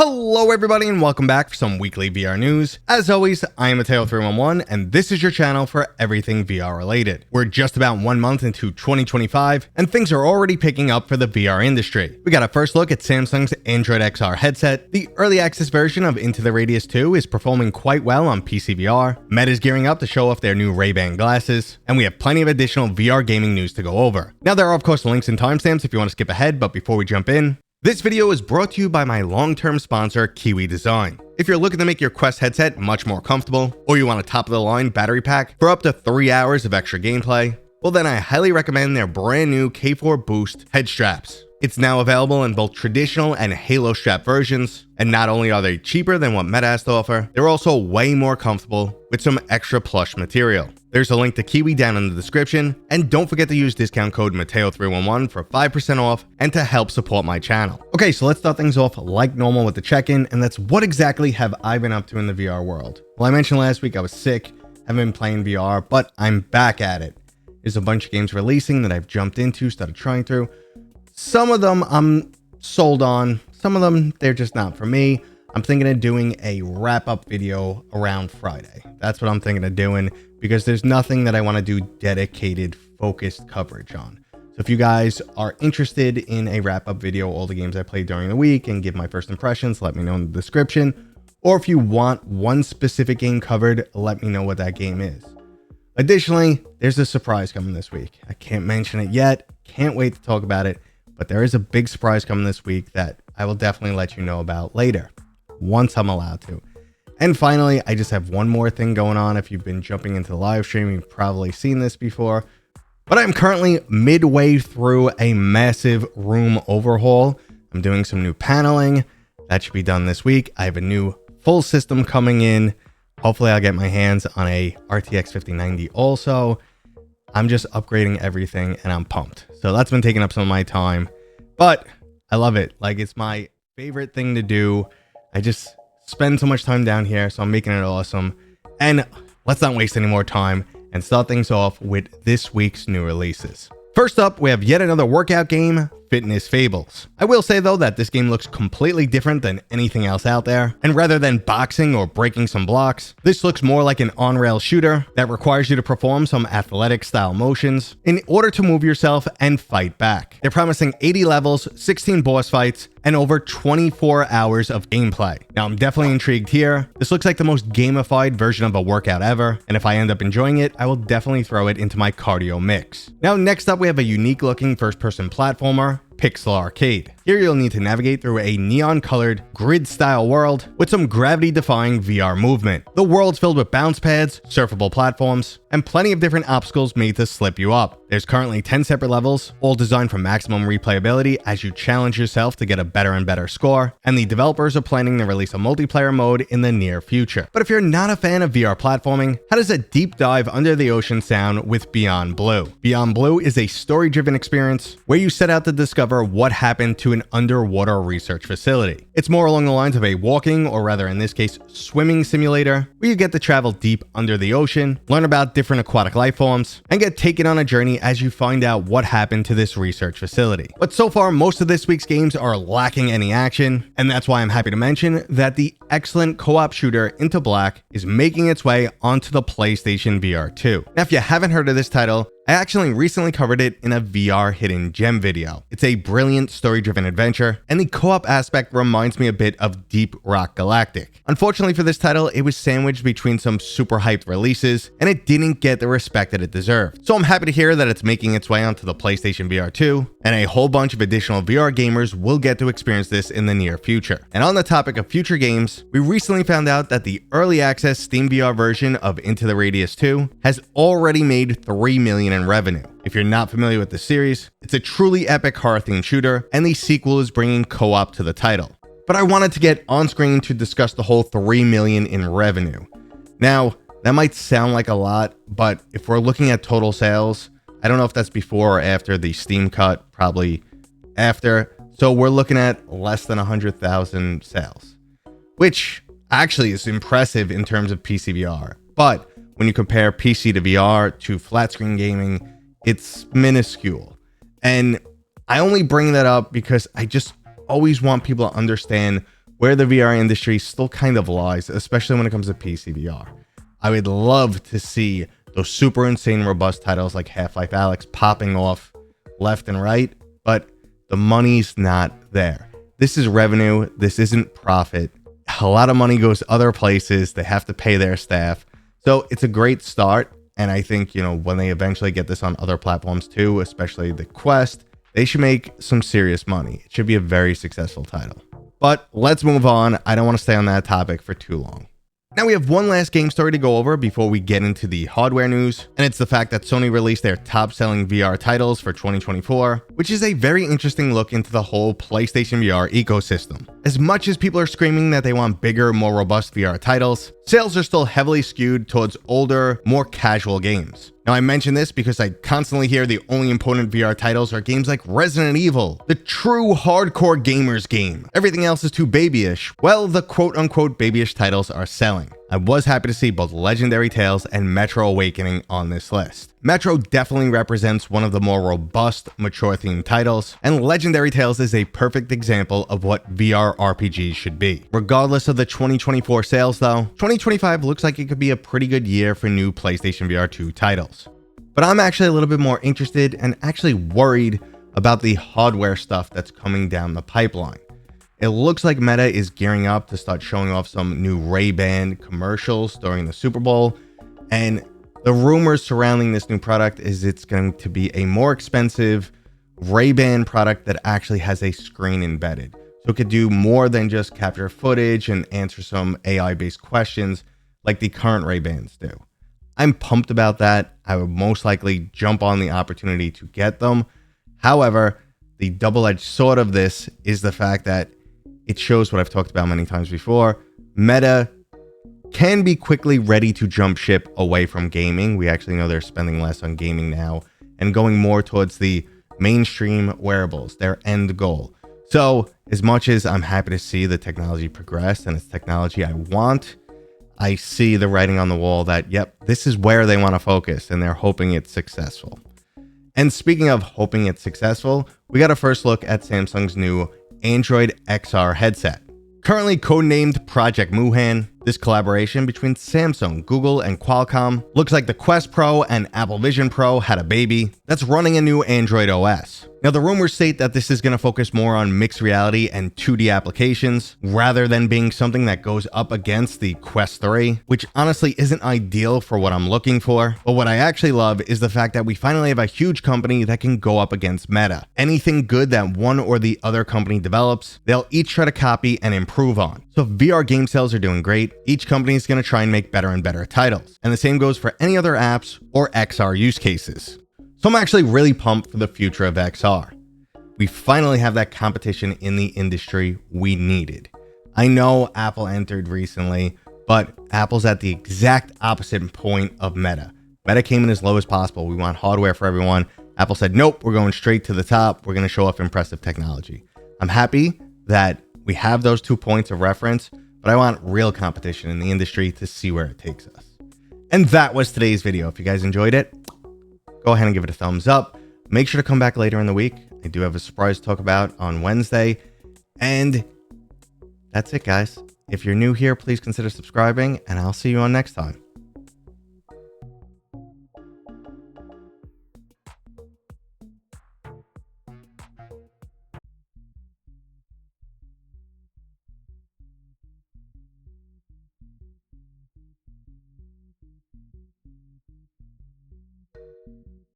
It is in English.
Hello everybody and welcome back for some weekly VR news. As always, I am Mateo311 and this is your channel for everything VR related. We're just about 1 month into 2025 and things are already picking up for the VR industry. We got a first look at Samsung's Android XR headset. The early access version of Into the Radius 2 is performing quite well on PSVR. Meta is gearing up to show off their new Ray-Ban glasses, and we have plenty of additional VR gaming news to go over. Now there are of course links and timestamps if you want to skip ahead, but before we jump in, this video is brought to you by my long-term sponsor, Kiwi Design. If you're looking to make your Quest headset much more comfortable, or you want a top-of-the-line battery pack for up to 3 hours of extra gameplay, well then I highly recommend their brand new K4 Boost head straps. It's now available in both traditional and Halo strap versions, and not only are they cheaper than what Meta has to offer, they're also way more comfortable with some extra plush material. There's a link to Kiwi down in the description, and don't forget to use discount code Mateo311 for 5% off and to help support my channel. Okay, so let's start things off like normal with the check-in, and that's what exactly have I been up to in the VR world. Well, I mentioned last week I was sick, haven't been playing VR, but I'm back at it. There's a bunch of games releasing that I've jumped into, started trying through. Some of them I'm sold on, some of them they're just not for me. I'm thinking of doing a wrap-up video around Friday. That's what I'm thinking of doing because there's nothing that I want to do dedicated, focused coverage on. So if you guys are interested in a wrap-up video, all the games I played during the week and give my first impressions, let me know in the description. Or if you want one specific game covered, let me know what that game is. Additionally, there's a surprise coming this week. I can't mention it yet, can't wait to talk about it. But there is a big surprise coming this week that I will definitely let you know about later, once I'm allowed to. And finally, I just have one more thing going on. If you've been jumping into the live stream, you've probably seen this before. But I'm currently midway through a massive room overhaul. I'm doing some new paneling. That should be done this week. I have a new full system coming in. Hopefully I'll get my hands on a RTX 5090 also. I'm just upgrading everything and I'm pumped. So that's been taking up some of my time, but I love it. Like, it's my favorite thing to do. I just spend so much time down here, so I'm making it awesome. And let's not waste any more time and start things off with this week's new releases. First up, we have yet another workout game, Fitness Fables. I will say though that this game looks completely different than anything else out there, and rather than boxing or breaking some blocks, this looks more like an on-rail shooter that requires you to perform some athletic style motions in order to move yourself and fight back. They're promising 80 levels, 16 boss fights, and over 24 hours of gameplay. Now I'm definitely intrigued here. This looks like the most gamified version of a workout ever, and if I end up enjoying it, I will definitely throw it into my cardio mix. Now next up we have a unique looking first-person platformer, Pixel Arcade. Here you'll need to navigate through a neon-colored, grid-style world with some gravity-defying VR movement. The world's filled with bounce pads, surfable platforms, and plenty of different obstacles made to slip you up. There's currently 10 separate levels, all designed for maximum replayability as you challenge yourself to get a better and better score, and the developers are planning to release a multiplayer mode in the near future. But if you're not a fan of VR platforming, how does a deep dive under the ocean sound with Beyond Blue? Beyond Blue is a story-driven experience where you set out to discover what happened to an underwater research facility. It's more along the lines of a walking, or rather in this case, swimming simulator, where you get to travel deep under the ocean, learn about different aquatic life forms, and get taken on a journey as you find out what happened to this research facility. But so far, most of this week's games are lacking any action, and that's why I'm happy to mention that the excellent co-op shooter Into Black is making its way onto the PlayStation VR2. Now, if you haven't heard of this title, I actually recently covered it in a VR hidden gem video. It's a brilliant story-driven adventure, and the co-op aspect reminds me a bit of Deep Rock Galactic. Unfortunately for this title, it was sandwiched between some super hyped releases, and it didn't get the respect that it deserved. So I'm happy to hear that it's making its way onto the PlayStation VR2, and a whole bunch of additional VR gamers will get to experience this in the near future. And on the topic of future games, we recently found out that the early access SteamVR version of Into the Radius 2 has already made $3 million in revenue. If you're not familiar with the series, it's a truly epic horror-themed shooter, and the sequel is bringing co-op to the title. But I wanted to get on screen to discuss the whole $3 million in revenue. Now, that might sound like a lot, but if we're looking at total sales, I don't know if that's before or after the Steam cut, probably after. So we're looking at less than 100,000 sales, which actually is impressive in terms of PCVR. But when you compare PC to VR to flat screen gaming, it's minuscule. And I only bring that up because I just always want people to understand where the VR industry still kind of lies, especially when it comes to PCVR. I would love to see those super insane robust titles like Half-Life Alyx popping off left and right, but the money's not there. This is revenue. This isn't profit. A lot of money goes other places. They have to pay their staff. So it's a great start. And I think, when they eventually get this on other platforms too, especially the Quest, they should make some serious money. It should be a very successful title. But let's move on. I don't want to stay on that topic for too long. Now we have one last game story to go over before we get into the hardware news, and it's the fact that Sony released their top-selling VR titles for 2024, which is a very interesting look into the whole PlayStation VR ecosystem. As much as people are screaming that they want bigger, more robust VR titles, sales are still heavily skewed towards older, more casual games. Now I mention this because I constantly hear the only important VR titles are games like Resident Evil, the true hardcore gamers game. Everything else is too babyish. Well, the quote-unquote babyish titles are selling. I was happy to see both Legendary Tales and Metro Awakening on this list. Metro definitely represents one of the more robust, mature-themed titles, and Legendary Tales is a perfect example of what VR RPGs should be. Regardless of the 2024 sales though, 2025 looks like it could be a pretty good year for new PlayStation VR2 titles. But I'm actually a little bit more interested and actually worried about the hardware stuff that's coming down the pipeline. It looks like Meta is gearing up to start showing off some new Ray-Ban commercials during the Super Bowl, and the rumors surrounding this new product is it's going to be a more expensive Ray-Ban product that actually has a screen embedded. So it could do more than just capture footage and answer some AI-based questions like the current Ray-Bans do. I'm pumped about that. I would most likely jump on the opportunity to get them. However, the double-edged sword of this is the fact that it shows what I've talked about many times before. Meta can be quickly ready to jump ship away from gaming. We actually know they're spending less on gaming now and going more towards the mainstream wearables, their end goal. So as much as I'm happy to see the technology progress and it's technology I want, I see the writing on the wall that, yep, this is where they want to focus and they're hoping it's successful. And speaking of hoping it's successful, we got a first look at Samsung's new Android XR headset. Currently codenamed Poject Moohan, this collaboration between Samsung, Google, and Qualcomm looks like the Quest Pro and Apple Vision Pro had a baby that's running a new Android OS. Now, the rumors state that this is going to focus more on mixed reality and 2D applications rather than being something that goes up against the Quest 3, which honestly isn't ideal for what I'm looking for. But what I actually love is the fact that we finally have a huge company that can go up against Meta. Anything good that one or the other company develops, they'll each try to copy and improve on. So if VR game sales are doing great, each company is going to try and make better and better titles. And the same goes for any other apps or XR use cases. So I'm actually really pumped for the future of XR. We finally have that competition in the industry we needed. I know Apple entered recently, but Apple's at the exact opposite point of Meta. Meta came in as low as possible. We want hardware for everyone. Apple said, nope, we're going straight to the top. We're going to show off impressive technology. I'm happy that we have those 2 points of reference, but I want real competition in the industry to see where it takes us. And that was today's video. If you guys enjoyed it, go ahead and give it a thumbs up. Make sure to come back later in the week. I do have a surprise to talk about on Wednesday. And that's it, guys. If you're new here, please consider subscribing, and I'll see you on next time.